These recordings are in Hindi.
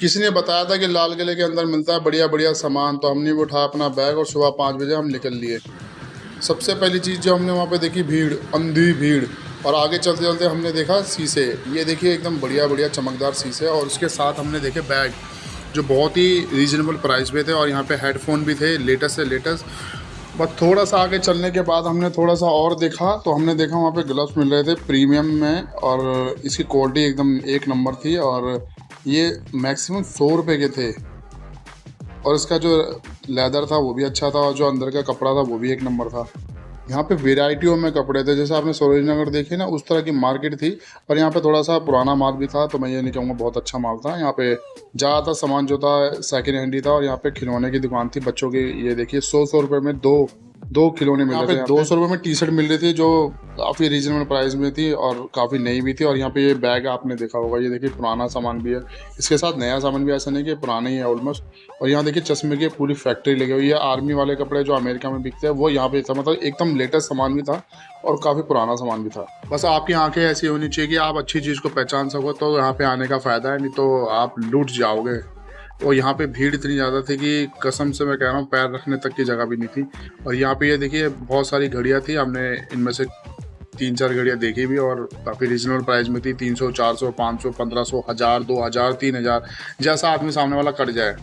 किसी ने बताया था कि लाल किले के अंदर मिलता है बढ़िया बढ़िया सामान, तो हमने भी उठाया अपना बैग और सुबह 5 बजे हम निकल लिए। सबसे पहली चीज़ जो हमने वहाँ पे देखी, भीड़, अंधी भीड़। और आगे चलते चलते हमने देखा शीशे, ये देखिए एकदम बढ़िया बढ़िया चमकदार शीशे, और उसके साथ हमने देखे बैग जो बहुत ही रीजनेबल प्राइस पे थे, और यहाँ पे हेडफोन भी थे लेटेस्ट से लेटेस्ट। बस थोड़ा सा आगे चलने के बाद हमने थोड़ा सा और देखा, तो हमने देखा वहाँ पे ग्लव्स मिल रहे थे प्रीमियम में, और इसकी क्वालिटी एकदम एक नंबर थी, और ये मैक्सिमम 100 रुपये के थे। और इसका जो लेदर था वो भी अच्छा था, और जो अंदर का कपड़ा था वो भी एक नंबर था। यहाँ पे वेराइटियों में कपड़े थे, जैसे आपने सरोज नगर देखी ना, उस तरह की मार्केट थी। पर यहाँ पे थोड़ा सा पुराना माल भी था, तो मैं ये नहीं कहूँगा बहुत अच्छा माल था। यहाँ पे ज़्यादातर सामान जो था सेकेंड हैंड ही था, और यहाँ पे खिलौने की दुकान थी बच्चों की। ये देखिए 100 रुपये में दो दो खिलौने मिल रहे थे। 200 रुपये में टी शर्ट मिल रही थी जो काफ़ी रीजनेबल प्राइस में थी और काफ़ी नई भी थी। और यहाँ पे ये बैग आपने देखा होगा, ये देखिए पुराना सामान भी है, इसके साथ नया सामान भी, ऐसा नहीं कि पुराना ही है ऑलमोस्ट। और यहाँ देखिए चश्मे की पूरी फैक्ट्री लगी हुई है। आर्मी वाले कपड़े जो अमेरिका में बिकते हैं वो यहाँ पे था, मतलब एकदम लेटेस्ट सामान भी था और काफ़ी पुराना सामान भी था। बस आपकी आंखें ऐसी होनी चाहिए कि आप अच्छी चीज़ को पहचान सको, तो यहाँ पे आने का फ़ायदा है, नहीं तो आप लूट जाओगे। और यहाँ पे भीड़ इतनी ज़्यादा थी कि कसम से मैं कह रहा हूँ पैर रखने तक की जगह भी नहीं थी। और यहाँ पे ये देखिए बहुत सारी घड़ियाँ थी, हमने इनमें से 3-4 घड़ियाँ देखी भी, और काफ़ी रीजनेबल प्राइस में थी। 300, 400, 500, 1500, 1000, 2000, 3000, जैसा आदमी सामने वाला कट जाए।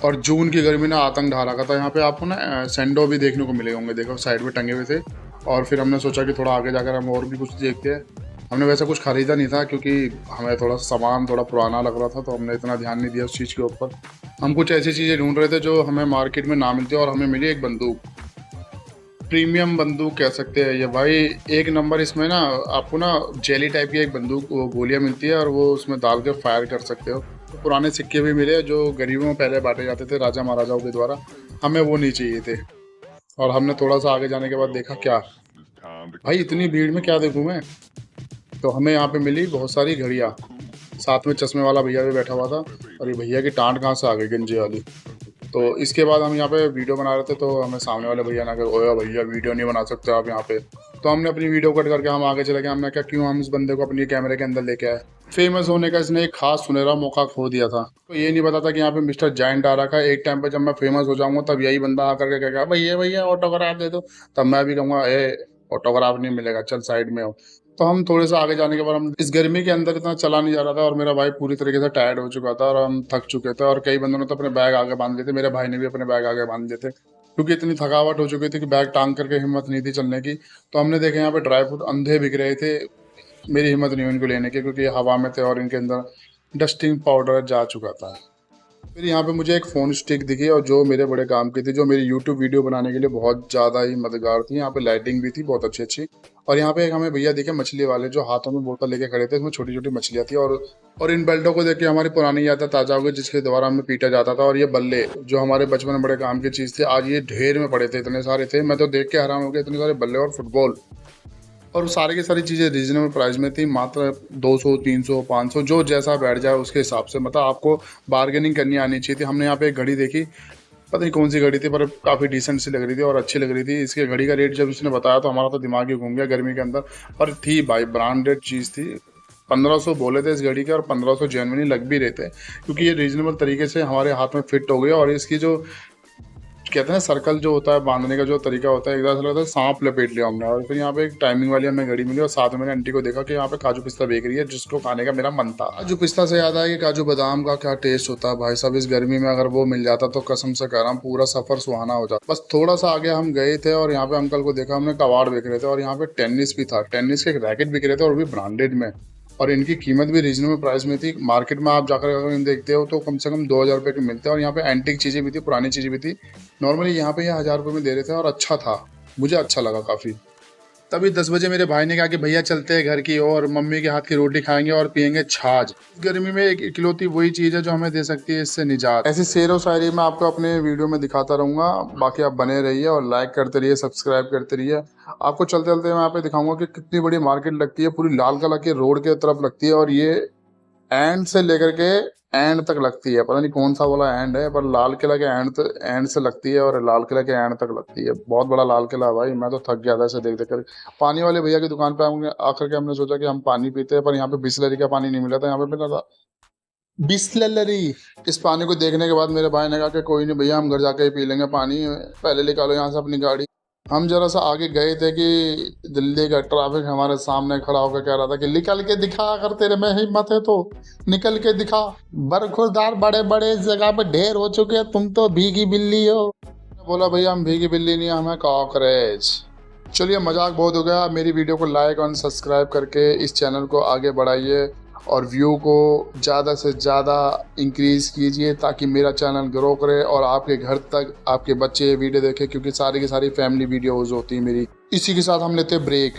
और जून की गर्मी ने आतंक ढा रखा था। यहाँ पे आपको ना सैंडो भी देखने को मिले होंगे, देखो साइड में टंगे हुए थे। और फिर हमने सोचा कि थोड़ा आगे जाकर हम और भी कुछ देखते हैं। हमने वैसे कुछ खरीदा नहीं था, क्योंकि हमें थोड़ा सामान थोड़ा पुराना लग रहा था, तो हमने इतना ध्यान नहीं दिया उस चीज़ के ऊपर। हम कुछ ऐसी चीज़ें ढूंढ रहे थे जो हमें मार्केट में ना मिलती, और हमें मिली एक बंदूक, प्रीमियम बंदूक कह सकते हैं ये भाई। एक नंबर इसमें ना आपको ना जेली टाइप की एक बंदूक, वो गोलियां मिलती है, और वो उसमें डाल के फायर कर सकते हो। तो पुराने सिक्के भी मिले जो गरीबों में पहले बांटे जाते थे राजा महाराजाओं के द्वारा, हमें वो नहीं चाहिए थे। और हमने थोड़ा सा आगे जाने के बाद देखा, क्या भाई इतनी भीड़ में क्या देखूं मैं। तो हमें यहाँ पे मिली बहुत सारी घड़ियाँ, साथ में चश्मे वाला भैया भी बैठा हुआ था। और ये भैया की टांट कहाँ से आ गई गंजे वाली। तो इसके बाद हम यहाँ पे वीडियो बना रहे थे, तो हमें सामने वाले भैया ने कहा, ओए भैया वीडियो नहीं बना सकते आप यहाँ पे। तो हमने अपनी वीडियो कट करके हम आगे चले गए। हमने कहा क्यों हम इस बंदे को अपनी कैमरे के अंदर लेके आए। फेमस होने का इसने एक खास सुनहरा मौका खो दिया था। तो ये नहीं पता था कि यहाँ पे मिस्टर जायंट आ रखा है। एक टाइम पे जब मैं फेमस हो जाऊंगा तब यही बंदा आकर के कहेगा, भैया भैया ऑटोग्राफ दे दो। तब मैं भी कहूँगा, ए ऑटोग्राफ नहीं मिलेगा, चल साइड में हो। तो हम थोड़े से आगे जाने के बाद, हम इस गर्मी के अंदर इतना चला नहीं जा रहा था, और मेरा भाई पूरी तरीके से टायर्ड हो चुका था, और हम थक चुके थे। और कई बंदों ने तो अपने बैग आगे बांध लिए थे, मेरे भाई ने भी अपने बैग आगे बांध लिए थे, क्योंकि इतनी थकावट हो चुकी थी कि बैग टांग करके हिम्मत नहीं थी चलने की। तो हमने देखा यहाँ पे ड्राई फ्रूट अंधे बिक रहे थे। मेरी हिम्मत नहीं हुई इनको लेने की, क्योंकि ये हवा में थे और इनके अंदर डस्टिंग पाउडर जा चुका था। फिर यहाँ पे मुझे एक फ़ोन स्टिक दिखी, और जो मेरे बड़े काम की थी, जो मेरी यूट्यूब वीडियो बनाने के लिए बहुत ज़्यादा ही मददगार थी। यहाँ पे लाइटिंग भी थी बहुत अच्छी अच्छी। और यहाँ पे एक हमें भैया दिखे मछली वाले, जो हाथों में बोतल लेके खड़े थे, इसमें छोटी छोटी मछलियाँ थी। और इन बेल्टों को देख के हमारी पुरानी यादें ताज़ा हो गई, जिसके द्वारा हमें पीटा जाता था। और ये बल्ले जो हमारे बचपन में बड़े काम की चीज़ थी, आज ये ढेर में पड़े थे, इतने सारे थे, मैं तो देख के हैरान हो गया, इतने सारे बल्ले और फुटबॉल। और सारी की सारी चीज़ें रीजनेबल प्राइस में थी, मात्र 200, 300, 500, जो जैसा बैठ जाए उसके हिसाब से। मतलब आपको बार्गेनिंग करनी आनी चाहिए थी। हमने यहाँ पे एक घड़ी देखी, पता नहीं कौन सी घड़ी थी, पर काफ़ी डिसेंट सी लग रही थी और अच्छी लग रही थी। इसके घड़ी का रेट जब इसने बताया तो हमारा तो दिमाग ही घूम गया गर्मी के अंदर। पर थी भाई, ब्रांडेड चीज़ थी। 1500 बोले थे इस घड़ी के, और 1500 जेनवनी लग भी रहे थे, क्योंकि ये रीजनेबल तरीके से हमारे हाथ में फिट हो गया। और इसकी जो कहते हैं ना सर्कल जो होता है बांधने का जो तरीका होता है, एकदम से लगता है सांप लपेट लिया हमने। और फिर यहाँ पे एक टाइमिंग वाली हमें घड़ी मिली, और साथ में मैंने आंटी को देखा कि यहाँ पे काजू पिस्ता बेच रही है, जिसको खाने का मेरा मन था। काजू पिस्ता से याद आया कि काजू बादाम का क्या टेस्ट होता है भाई साहब। इस गर्मी में अगर वो मिल जाता तो कसम से कह रहा हूँ पूरा सफर सुहाना हो जाता। बस थोड़ा सा आगे हम गए थे, और यहाँ पे अंकल को देखा हमने, कबाड़ बेच रहे थे, और यहाँ पे टेनिस भी था, टेनिस के रैकेट बिक रहे थे, और भी ब्रांडेड में। और इनकी कीमत भी रीजनेबल प्राइस में थी। मार्केट में आप जाकर अगर इन देखते हो तो कम से कम 2000 रुपये के मिलते हैं। और यहाँ पे एंटीक चीज़ें भी थी, पुरानी चीज़ें भी थी। नॉर्मली यहाँ पे ये 1000 रुपये में दे रहे थे, और अच्छा था, मुझे अच्छा लगा काफ़ी। तभी 10 बजे मेरे भाई ने कहा कि भैया चलते हैं घर की और मम्मी के हाथ की रोटी खाएंगे और पियेंगे छाछ। गर्मी में एक इकलौती वही चीज़ है जो हमें दे सकती है इससे निजात। ऐसी शेर व शायरी मैं आपको अपने वीडियो में दिखाता रहूँगा। बाकी आप बने रहिए और लाइक करते रहिए, सब्सक्राइब करते रहिए। आपको चलते चलते मैं यहाँ पे दिखाऊंगा कि कितनी बड़ी मार्केट लगती है, पूरी लाल कलर के रोड के तरफ लगती है। और ये एंड से लेकर के एंड तक लगती है, पता नहीं कौन सा वाला एंड है, पर लाल किला के एंड से लगती है, और लाल किला के एंड तक लगती है। बहुत बड़ा लाल किला है भाई, मैं तो थक गया था इसे देख देख कर। पानी वाले भैया की दुकान पे आकर के हमने सोचा कि हम पानी पीते हैं, पर यहाँ पे बिस्लरी का पानी नहीं मिला था, यहाँ पे मिला था बिस्लरी। इस पानी को देखने के बाद मेरे भाई ने कहा कि कोई नहीं भैया, हम घर जाके ही पी लेंगे पानी, पहले निकालो यहाँ से अपनी गाड़ी। हम जरा सा आगे गए थे कि दिल्ली का ट्रैफिक हमारे सामने खड़ा होकर कह रहा था कि निकल के दिखा, अगर तेरे में हिम्मत है तो निकल के दिखा, बरखुरदार बड़े बड़े जगह पे ढेर हो चुके हैं, तुम तो भीगी बिल्ली हो। बोला भैया हम भीगी बिल्ली नहीं, हमें कॉकरोच। चलिए मजाक बहुत हो गया। मेरी वीडियो को लाइक और सब्सक्राइब करके इस चैनल को आगे बढ़ाइए और व्यू को ज़्यादा से ज़्यादा इंक्रीज़ कीजिए ताकि मेरा चैनल ग्रो करे और आपके घर तक आपके बच्चे ये वीडियो देखें, क्योंकि सारी की सारी फैमिली वीडियोज़ होती है मेरी। इसी के साथ हम लेते हैं ब्रेक।